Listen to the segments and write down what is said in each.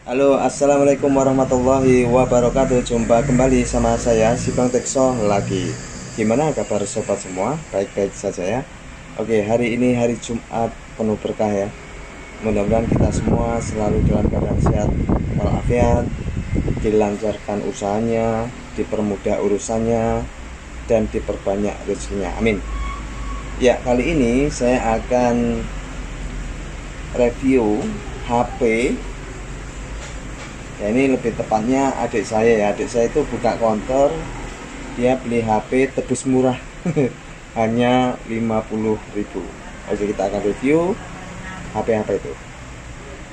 Halo, assalamualaikum warahmatullahi wabarakatuh. Jumpa kembali sama saya si Bang Tekso lagi. Gimana kabar sobat semua? Baik-baik saja ya. Oke, hari ini hari Jumat penuh berkah ya. Mudah-mudahan kita semua selalu dalam keadaan sehat walafiat, dilancarkan usahanya, dipermudah urusannya, dan diperbanyak rezekinya. Amin. Ya, kali ini saya akan review HP. Ya, ini lebih tepatnya adik saya ya. Adik saya itu buka konter, dia beli HP tebus murah hanya 50.000. Oke, kita akan review HP itu.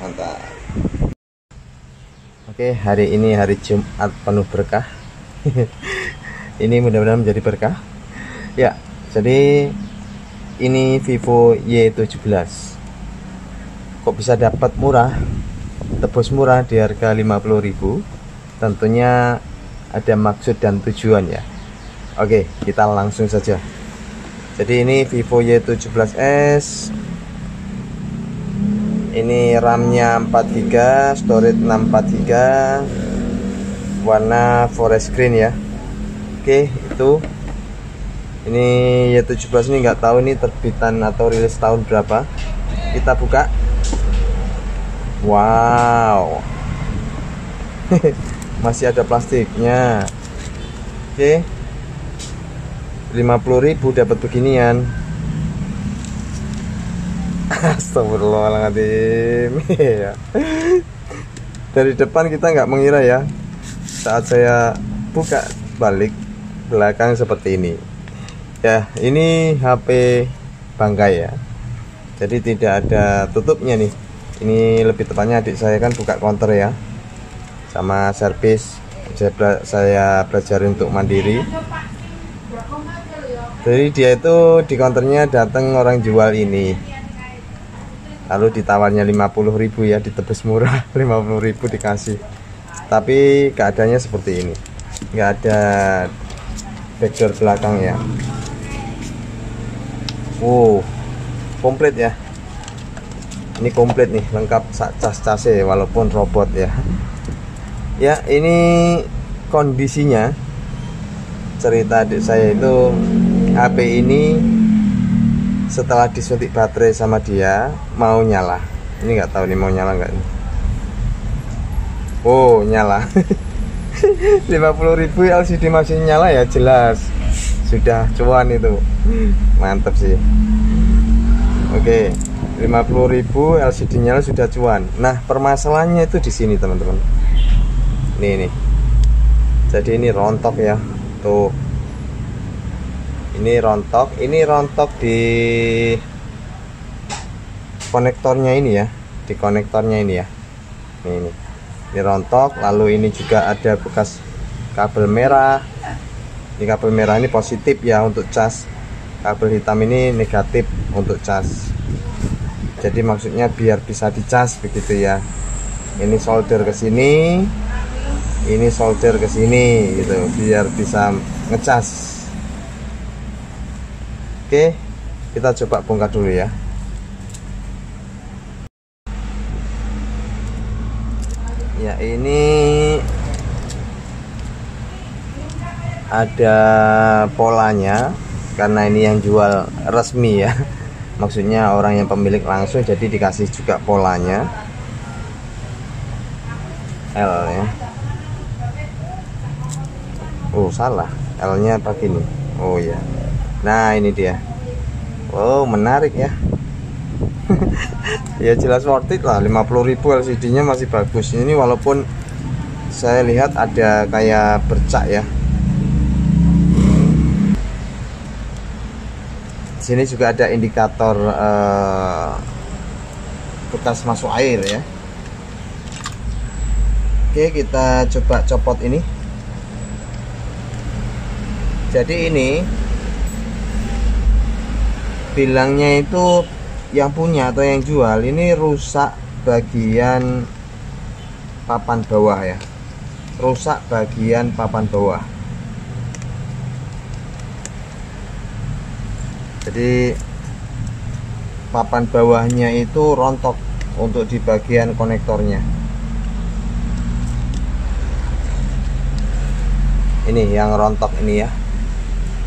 Mantap. Oke, hari ini hari Jumat penuh berkah. Ini mudah-mudahan menjadi berkah ya. Jadi ini Vivo Y17. Kok bisa dapat murah, tebus murah di harga 50.000? Tentunya ada maksud dan tujuan ya. Oke, kita langsung saja. Jadi ini Vivo Y17s. Ini RAM-nya 4GB, storage 64GB, warna forest green ya. Oke, itu ini Y17 ini nggak tahu ini terbitan atau rilis tahun berapa. Kita buka. Wow. Masih ada plastiknya. Oke, 50.000 dapat beginian. Astagfirullahaladzim. Dari depan kita nggak mengira ya, saat saya buka balik belakang seperti ini ya. Ini HP bangkai ya, jadi tidak ada tutupnya nih. Ini lebih tepatnya adik saya kan buka counter ya, sama servis. Saya belajar untuk mandiri. Jadi dia itu di counternya datang orang jual ini, lalu ditawarnya 50.000 ya, ditebus murah. 50.000 dikasih. Tapi keadaannya seperti ini, nggak ada backdoor belakang ya. Komplit ya. Ini komplit nih, lengkap cas-casnya walaupun robot ya. Ya, ini kondisinya, cerita adik saya itu, HP ini setelah disuntik baterai sama dia mau nyala. Ini nggak tahu nih mau nyala nggak nih. Oh, nyala. 50.000 LCD masih nyala ya, jelas sudah cuan itu. Mantap sih. Oke, 50.000 LCD nyala sudah cuan. Nah, permasalahannya itu di sini teman-teman. Nih. Jadi ini rontok ya. Tuh. Ini rontok di konektornya ini ya. Di konektornya ini ya. Ini rontok, lalu ini juga ada bekas kabel merah. Ini kabel merah ini positif ya untuk cas. Kabel hitam ini negatif untuk cas. Jadi maksudnya biar bisa dicas begitu ya. Ini solder ke sini, ini solder ke sini gitu, biar bisa ngecas. Oke, kita coba bongkar dulu ya. Ya, ini ada polanya karena ini yang jual resmi ya. Maksudnya orang yang pemilik langsung, jadi dikasih juga polanya L ya. Oh, salah, L nya apa gini. Oh ya. Nah, ini dia. Oh, menarik ya. Ya jelas worth it lah. 50.000 LCD nya masih bagus. Ini walaupun saya lihat ada kayak bercak ya. Sini juga ada indikator bekas masuk air ya. Oke, kita coba copot ini. Jadi ini bilangnya itu yang punya atau yang jual ini rusak bagian papan bawah ya. Rusak bagian papan bawah. Jadi papan bawahnya itu rontok untuk di bagian konektornya. Ini yang rontok ini ya,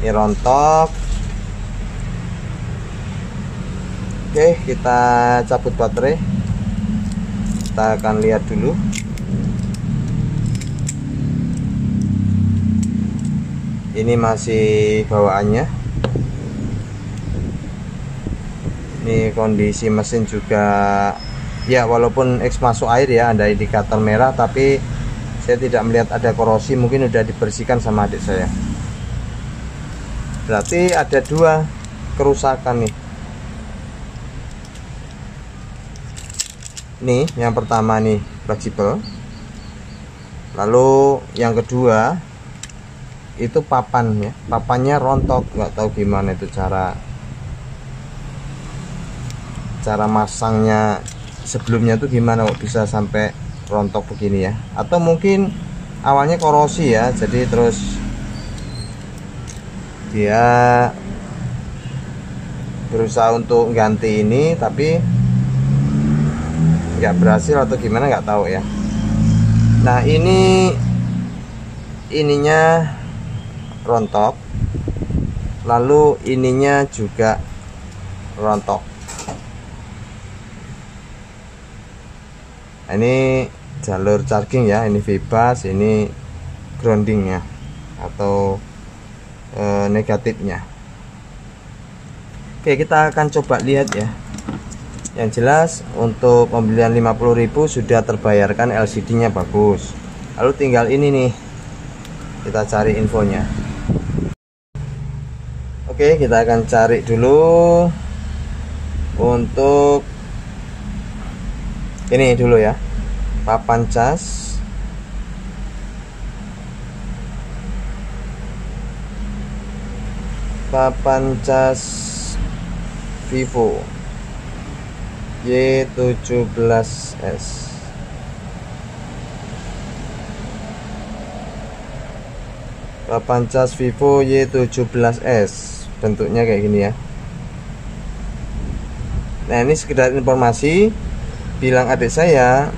ini rontok. Oke, kita cabut baterai, kita akan lihat dulu. Ini masih bawaannya. Ini kondisi mesin juga ya, walaupun X masuk air ya, ada indikator merah, tapi saya tidak melihat ada korosi. Mungkin udah dibersihkan sama adik saya. Berarti ada 2 kerusakan nih. Nih yang pertama nih fleksibel, lalu yang kedua itu papan ya, papannya rontok. Nggak tahu gimana itu cara masangnya sebelumnya tuh gimana kok bisa sampai rontok begini ya. Atau mungkin awalnya korosi ya, jadi terus dia berusaha untuk ganti ini tapi nggak berhasil atau gimana, nggak tahu ya. Nah ininya rontok, lalu ininya juga rontok. Ini jalur charging ya, ini bebas, ini groundingnya atau negatifnya. Oke, kita akan coba lihat ya. Yang jelas untuk pembelian 50.000 sudah terbayarkan, LCD nya bagus. Lalu tinggal ini nih, kita cari infonya. Oke, kita akan cari dulu untuk ini dulu ya, papan cas. Papan cas Vivo Y17S. Papan cas Vivo Y17S, bentuknya kayak gini ya. Nah, ini sekedar informasi, bilang adik saya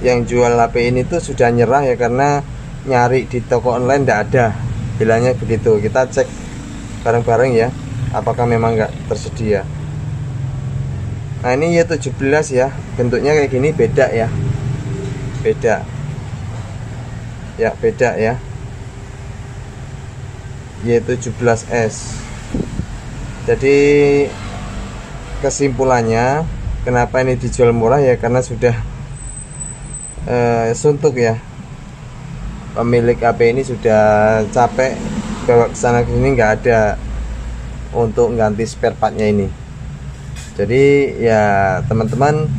yang jual HP ini tuh sudah nyerah ya, karena nyari di toko online tidak ada, bilangnya begitu. Kita cek bareng-bareng ya, apakah memang nggak tersedia. Nah, ini Y17 ya, bentuknya kayak gini, beda ya, beda ya, beda ya, Y17S. Jadi kesimpulannya kenapa ini dijual murah ya, karena sudah suntuk ya, pemilik HP ini sudah capek bawa ke sana sini, nggak ada untuk ganti spare partnya ini. Jadi ya teman-teman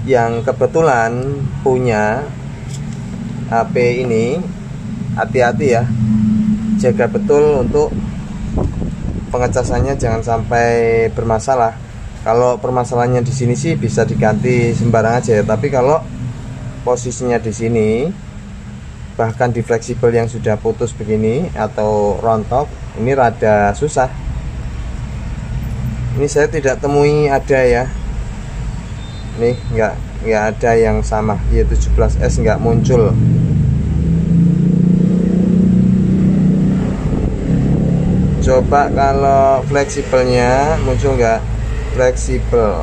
yang kebetulan punya HP ini, hati-hati ya, jaga betul untuk pengecasannya, jangan sampai bermasalah. Kalau permasalahannya di sini sih bisa diganti sembarang aja ya, tapi kalau posisinya di sini, bahkan di fleksibel yang sudah putus begini atau rontok, ini rada susah. Ini saya tidak temui ada ya, nih nggak ada yang sama Y17S, nggak muncul. Coba kalau fleksibelnya muncul nggak? Fleksibel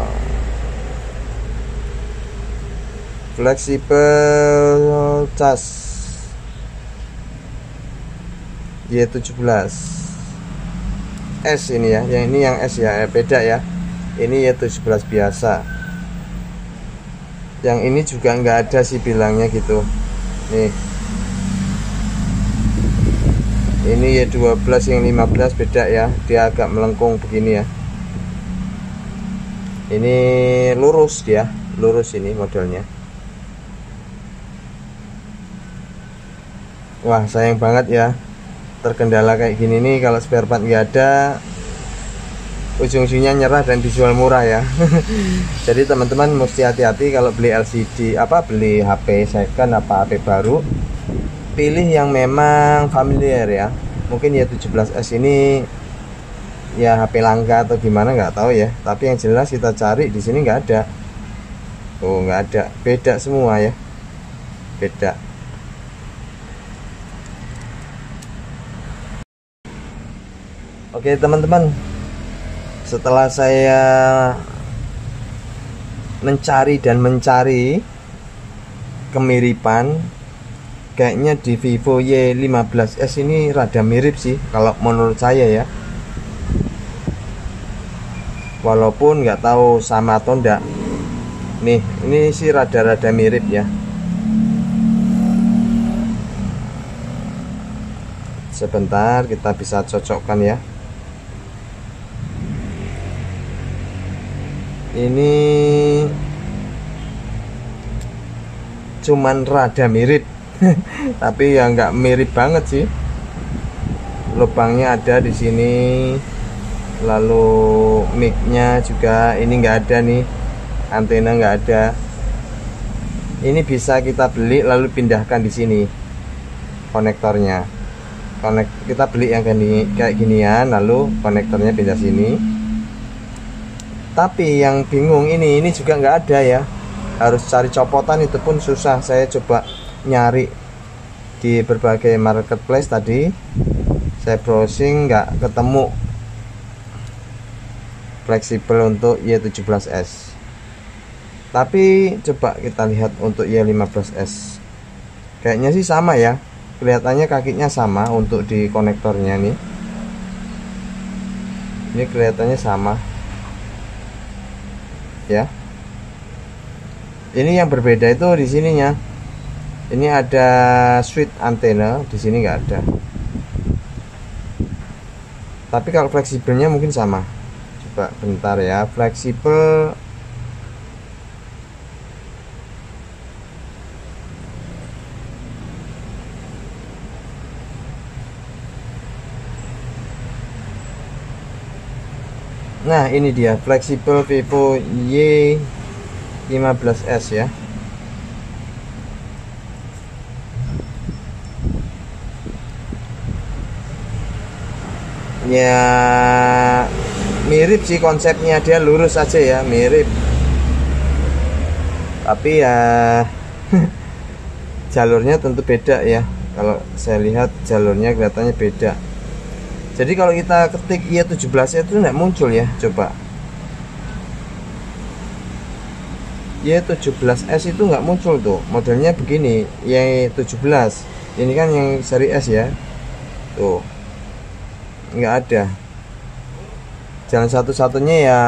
cas Y17 S ini ya, yang ini yang S ya, beda ya. Ini Y17 biasa. Yang ini juga nggak ada sih bilangnya gitu. Nih, ini Y12, yang 15 beda ya, dia agak melengkung begini ya. Ini lurus, dia lurus ini modelnya. Wah, sayang banget ya, terkendala kayak gini nih, kalau spare part nggak ada, ujung-ujungnya nyerah dan dijual murah ya. Jadi teman-teman mesti hati-hati kalau beli LCD, beli HP second HP baru, pilih yang memang familiar ya. Mungkin Y17S ini ya HP langka atau gimana, nggak tahu ya, tapi yang jelas kita cari di sini nggak ada. Oh, nggak ada, beda semua ya, beda. Oke teman-teman, setelah saya mencari kemiripan, kayaknya di Vivo Y15s ini rada mirip sih kalau menurut saya ya. Walaupun nggak tahu sama atau enggak. Nih, ini sih rada-rada mirip ya. Sebentar, kita bisa cocokkan ya. Ini cuman rada mirip tapi ya nggak mirip banget sih. Lubangnya ada di sini, lalu mic-nya juga ini nggak ada nih, antena nggak ada. Ini bisa kita beli lalu pindahkan di sini konektornya. Kita beli yang kayak ginian, lalu konektornya pindah sini. Tapi yang bingung ini juga nggak ada ya, harus cari copotan, itu pun susah. Saya coba nyari di berbagai marketplace tadi, saya browsing nggak ketemu fleksibel untuk Y17s. Tapi coba kita lihat untuk Y15s, kayaknya sih sama ya, kelihatannya kakinya sama untuk di konektornya nih. Ini kelihatannya sama ya. Ini yang berbeda itu di sininya. Ini ada switch antena, di sini nggak ada. Tapi kalau fleksibelnya mungkin sama. Coba bentar ya, fleksibel. Nah, ini dia fleksibel Vivo Y15s ya. Ya mirip sih konsepnya, dia lurus aja ya, mirip. Tapi ya jalurnya tentu beda ya. Kalau saya lihat jalurnya kelihatannya beda. Jadi kalau kita ketik Y17 itu nggak muncul ya. Coba Y17s itu nggak muncul tuh, modelnya begini. Y17 ini kan yang seri S ya, tuh nggak ada. Jalan satu-satunya ya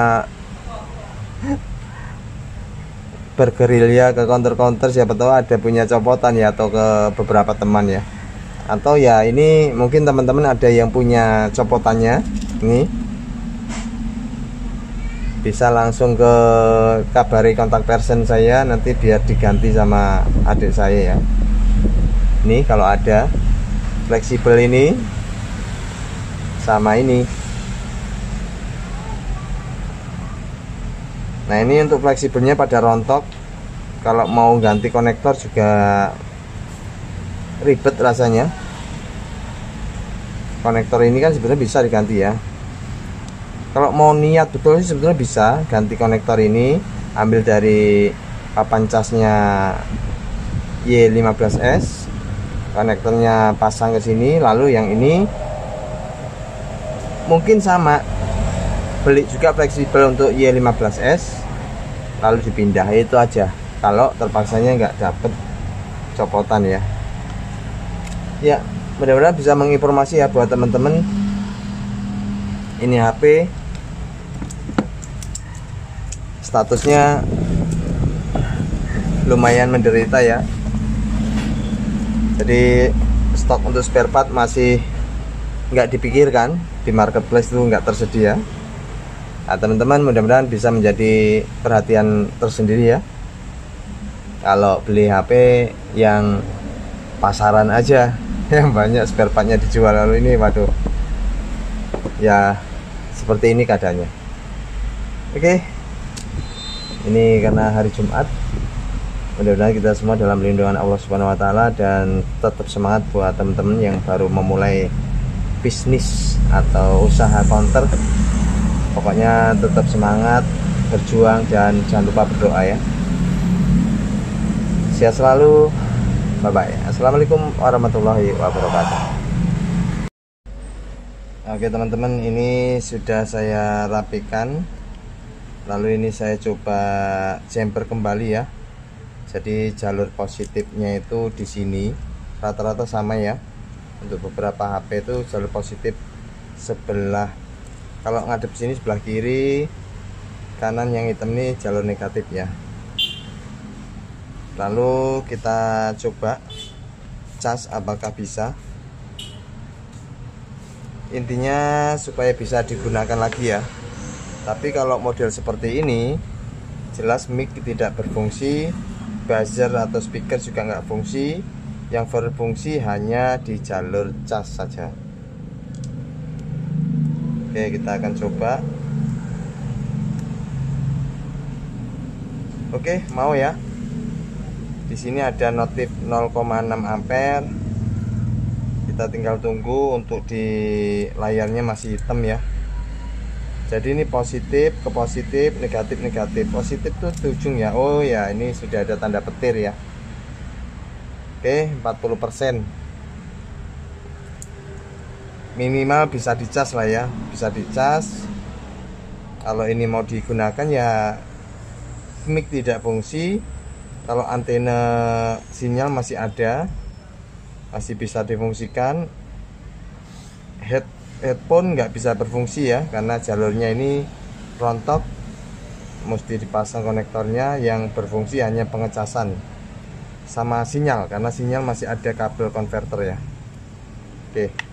bergerilya ke counter-counter, siapa tahu ada punya copotan ya, atau ke beberapa teman ya. Atau ya ini mungkin teman-teman ada yang punya copotannya, ini bisa langsung ke kabari kontak person saya, nanti biar diganti sama adik saya ya. Ini kalau ada fleksibel ini sama ini. Nah, ini untuk fleksibelnya pada rontok. Kalau mau ganti konektor juga ribet rasanya. Konektor ini kan sebenarnya bisa diganti ya. Kalau mau niat betul sih sebetulnya bisa ganti konektor ini, ambil dari papan casnya Y15s, konektornya pasang ke sini, lalu yang ini mungkin sama, beli juga fleksibel untuk Y15s, lalu dipindah, itu aja. Kalau terpaksanya nggak dapet copotan ya. Ya, mudah-mudahan bisa menginformasi ya buat teman-teman. Ini HP statusnya lumayan menderita ya. Jadi stok untuk spare part masih nggak dipikirkan, di marketplace itu nggak tersedia. Nah, teman-teman mudah-mudahan bisa menjadi perhatian tersendiri ya. Kalau beli HP yang pasaran aja yang banyak spare partnya dijual, lalu ini waduh ya seperti ini keadaannya. Oke, ini karena hari Jumat, mudah-mudahan kita semua dalam lindungan Allah Subhanahu wa Ta'ala, dan tetap semangat buat teman-teman yang baru memulai bisnis atau usaha counter. Pokoknya tetap semangat, berjuang, dan jangan lupa berdoa ya. Sehat selalu. Bye bye. Assalamualaikum warahmatullahi wabarakatuh. Oke teman-teman, ini sudah saya rapikan. Lalu ini saya coba jumper kembali ya. Jadi jalur positifnya itu di sini rata-rata sama ya. Untuk beberapa HP itu jalur positif sebelah, kalau ngadep sini sebelah kiri, kanan yang hitam ini jalur negatif ya. Lalu kita coba cas apakah bisa. Intinya supaya bisa digunakan lagi ya. Tapi kalau model seperti ini jelas mic tidak berfungsi, buzzer atau speaker juga nggak fungsi. Yang berfungsi hanya di jalur cas saja. Oke, kita akan coba. Oke, mau ya. Di sini ada notif 0,6 ampere. Kita tinggal tunggu. Untuk di layarnya masih hitam ya. Jadi ini positif ke positif, negatif negatif. Positif tuh di ujung ya. Oh ya, ini sudah ada tanda petir ya. Oke, 40%. Minimal bisa dicas lah ya, bisa dicas. Kalau ini mau digunakan ya mic tidak fungsi. Kalau antena sinyal masih ada, masih bisa difungsikan. Headphone nggak bisa berfungsi ya, karena jalurnya ini rontok, mesti dipasang konektornya. Yang berfungsi hanya pengecasan sama sinyal, karena sinyal masih ada kabel konverter ya. Oke.